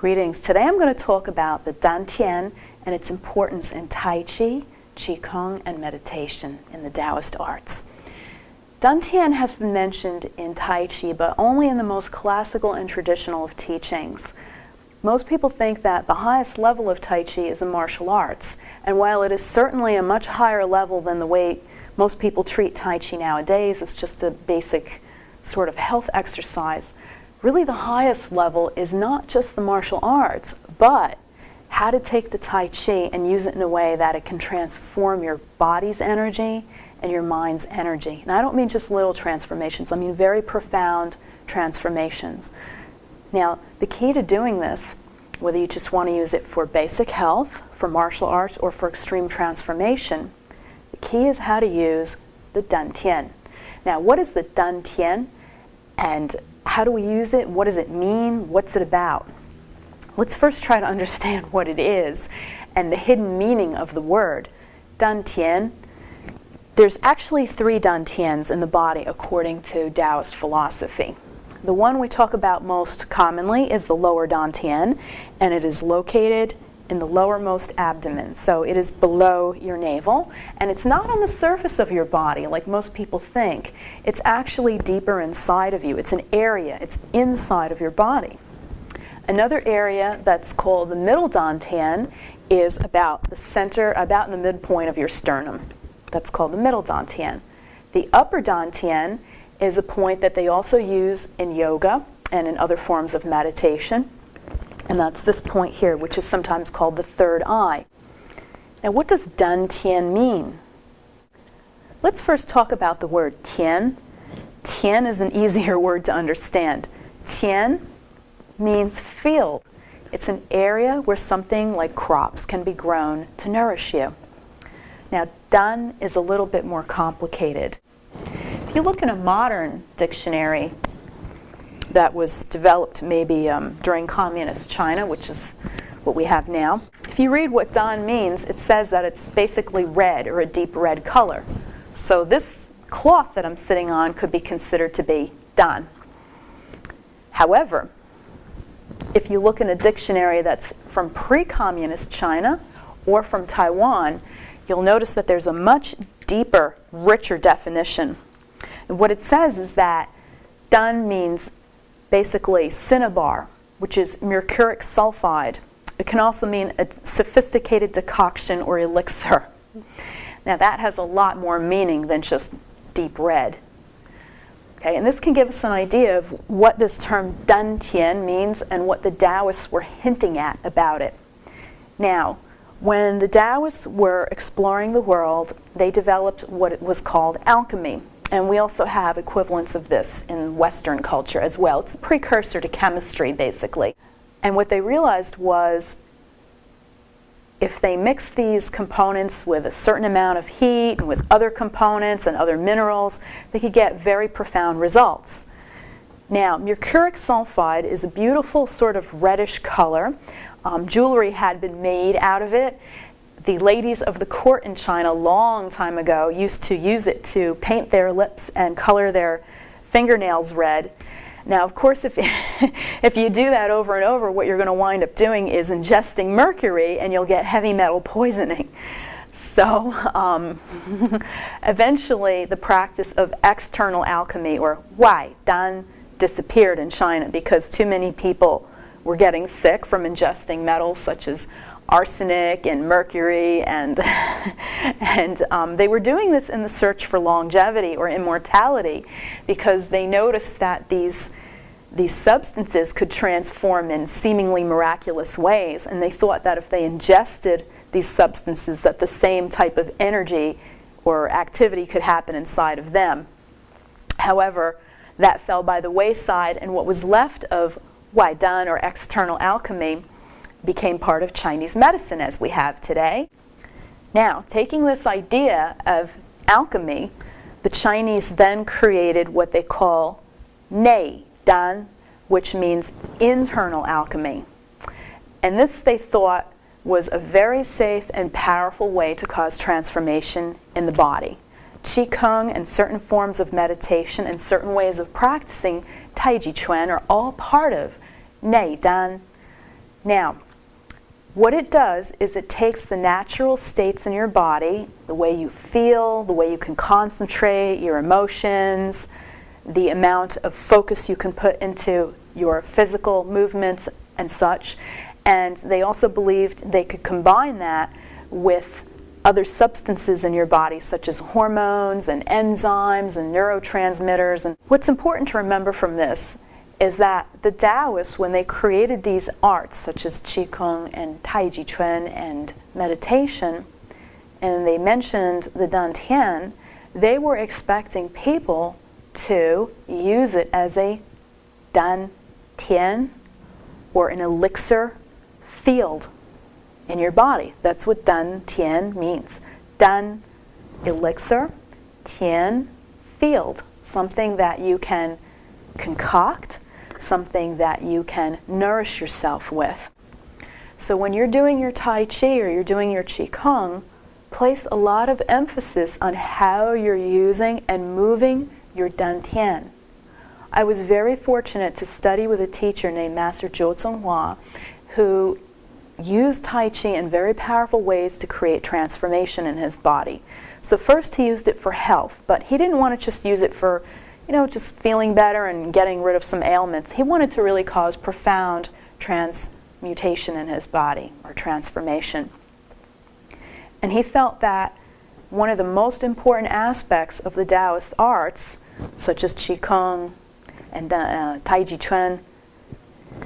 Greetings. Today I'm going to talk about the dantian and its importance in Tai Chi, Qigong, and meditation in the Taoist arts. Dantian has been mentioned in Tai Chi, but only in the most classical and traditional of teachings. Most people think that the highest level of Tai Chi is the martial arts, and while it is certainly a much higher level than the way most people treat Tai Chi nowadays, it's just a basic sort of health exercise. Really the highest level is not just the martial arts, but how to take the Tai Chi and use it in a way that it can transform your body's energy and your mind's energy. And I don't mean just little transformations, I mean very profound transformations. Now, the key to doing this, whether you just want to use it for basic health, for martial arts, or for extreme transformation, the key is how to use the dantian. Now, what is the dantian, and how do we use it? What does it mean? What's it about? Let's first try to understand what it is and the hidden meaning of the word. Dantian. There's actually 3 dantians in the body according to Taoist philosophy. The one we talk about most commonly is the lower dantian, and it is located in the lowermost abdomen. So it is below your navel, and it's not on the surface of your body like most people think. It's actually deeper inside of you. It's an area. It's inside of your body. Another area that's called the middle dantian is about the center, about in the midpoint of your sternum. That's called the middle dantian. The upper dantian is a point that they also use in yoga and in other forms of meditation. And that's this point here, which is sometimes called the third eye. Now, what does dantian mean? Let's first talk about the word tien. Tien is an easier word to understand. Tien means field. It's an area where something like crops can be grown to nourish you. Now, dan is a little bit more complicated. If you look in a modern dictionary that was developed maybe during communist China, which is what we have now, if you read what dan means, it says that it's basically red or a deep red color. So this cloth that I'm sitting on could be considered to be dan. However, if you look in a dictionary that's from pre-communist China or from Taiwan, you'll notice that there's a much deeper, richer definition. And what it says is that dan means basically cinnabar, which is mercuric sulfide. It can also mean a sophisticated decoction or elixir. Now that has a lot more meaning than just deep red. Okay, and this can give us an idea of what this term dantian means and what the Taoists were hinting at about it. Now, when the Taoists were exploring the world, they developed what was called alchemy. And we also have equivalents of this in Western culture as well. It's a precursor to chemistry, basically. And what they realized was if they mix these components with a certain amount of heat and with other components and other minerals, they could get very profound results. Now, mercuric sulfide is a beautiful sort of reddish color. Jewelry had been made out of it. The ladies of the court in China a long time ago used to use it to paint their lips and color their fingernails red. Now, of course, if you do that over and over, what you're going to wind up doing is ingesting mercury, and you'll get heavy metal poisoning. So eventually the practice of external alchemy, or waidan, disappeared in China because too many people were getting sick from ingesting metals such as arsenic and mercury, and they were doing this in the search for longevity or immortality because they noticed that these substances could transform in seemingly miraculous ways, and they thought that if they ingested these substances that the same type of energy or activity could happen inside of them. However, that fell by the wayside, and what was left of waidan, or external alchemy, became part of Chinese medicine as we have today. Now, taking this idea of alchemy, the Chinese then created what they call neidan, which means internal alchemy. And this, they thought, was a very safe and powerful way to cause transformation in the body. Qigong and certain forms of meditation and certain ways of practicing Taijiquan are all part of neidan. Now, what it does is it takes the natural states in your body, the way you feel, the way you can concentrate, your emotions, the amount of focus you can put into your physical movements and such, and they also believed they could combine that with other substances in your body, such as hormones and enzymes and neurotransmitters. And what's important to remember from this is that the Taoists, when they created these arts, such as Qigong and Taijiquan and meditation, and they mentioned the dantian, they were expecting people to use it as a dantian, or an elixir field in your body. That's what dantian means. Dan, elixir, tien, field. Something that you can concoct, something that you can nourish yourself with. So when you're doing your Tai Chi or you're doing your Qigong, place a lot of emphasis on how you're using and moving your dantian. I was very fortunate to study with a teacher named Master Jou Tsung Hwa, who used Tai Chi in very powerful ways to create transformation in his body. So first he used it for health, but he didn't want to just use it for, just feeling better and getting rid of some ailments. He wanted to really cause profound transmutation in his body, or transformation. And he felt that one of the most important aspects of the Taoist arts, such as Qigong and Taijiquan,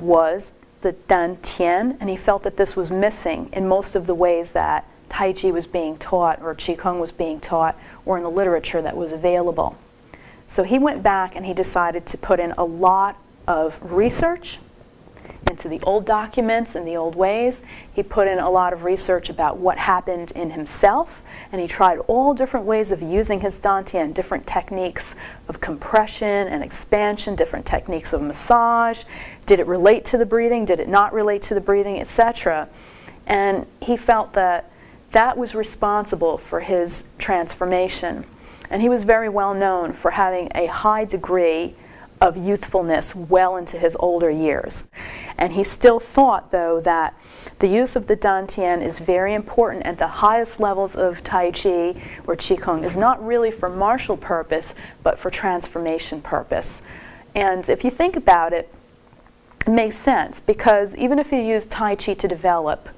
was the dantian, and he felt that this was missing in most of the ways that Tai Chi was being taught or Qigong was being taught, or in the literature that was available. So he went back and he decided to put in a lot of research into the old documents and the old ways. He put in a lot of research about what happened in himself, and he tried all different ways of using his dantian, different techniques of compression and expansion, different techniques of massage. Did it relate to the breathing? Did it not relate to the breathing, etc.? And he felt that that was responsible for his transformation. And he was very well known for having a high degree of youthfulness well into his older years. And he still thought, though, that the use of the dantian is very important at the highest levels of Tai Chi or Qigong, is not really for martial purpose, but for transformation purpose. And if you think about it, it makes sense, because even if you use Tai Chi to develop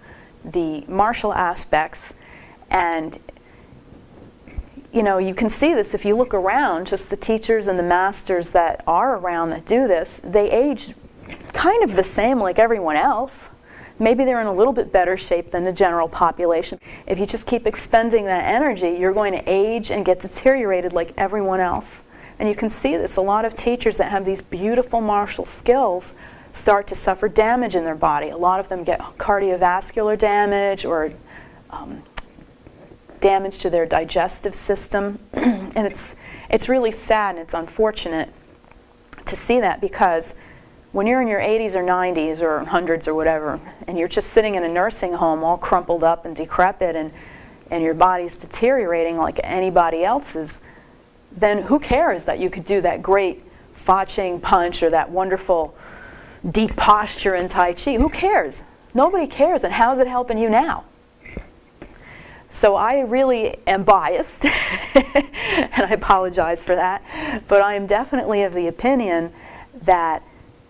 the martial aspects, and you can see this if you look around, just the teachers and the masters that are around that do this, they age kind of the same like everyone else. Maybe they're in a little bit better shape than the general population. If you just keep expending that energy, you're going to age and get deteriorated like everyone else. And you can see this. A lot of teachers that have these beautiful martial skills start to suffer damage in their body. A lot of them get cardiovascular damage, or damage to their digestive system. And it's really sad and it's unfortunate to see that, because when you're in your 80s or 90s or 100s or whatever, and you're just sitting in a nursing home all crumpled up and decrepit, and your body's deteriorating like anybody else's, then who cares that you could do that great Fa Ching punch or that wonderful deep posture in Tai Chi? Who cares? Nobody cares. And how's it helping you now? So I really am biased, and I apologize for that, but I am definitely of the opinion that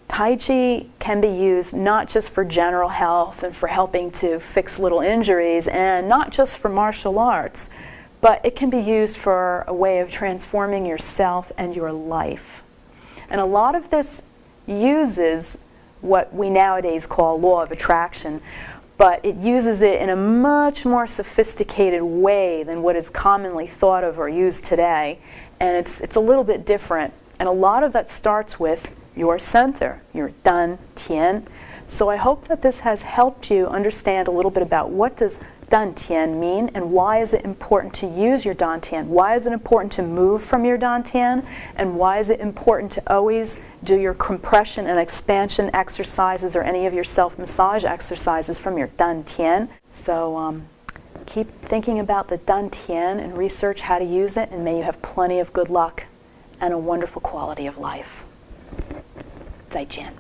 Tai Chi can be used not just for general health and for helping to fix little injuries, and not just for martial arts, but it can be used for a way of transforming yourself and your life. And a lot of this uses what we nowadays call law of attraction, but it uses it in a much more sophisticated way than what is commonly thought of or used today. And it's a little bit different. And a lot of that starts with your center, your dantian. So I hope that this has helped you understand a little bit about what does dantian mean, and why is it important to use your dantian? Why is it important to move from your dantian? And why is it important to always do your compression and expansion exercises or any of your self-massage exercises from your dantian? So keep thinking about the dantian and research how to use it, and may you have plenty of good luck and a wonderful quality of life. Zaijian.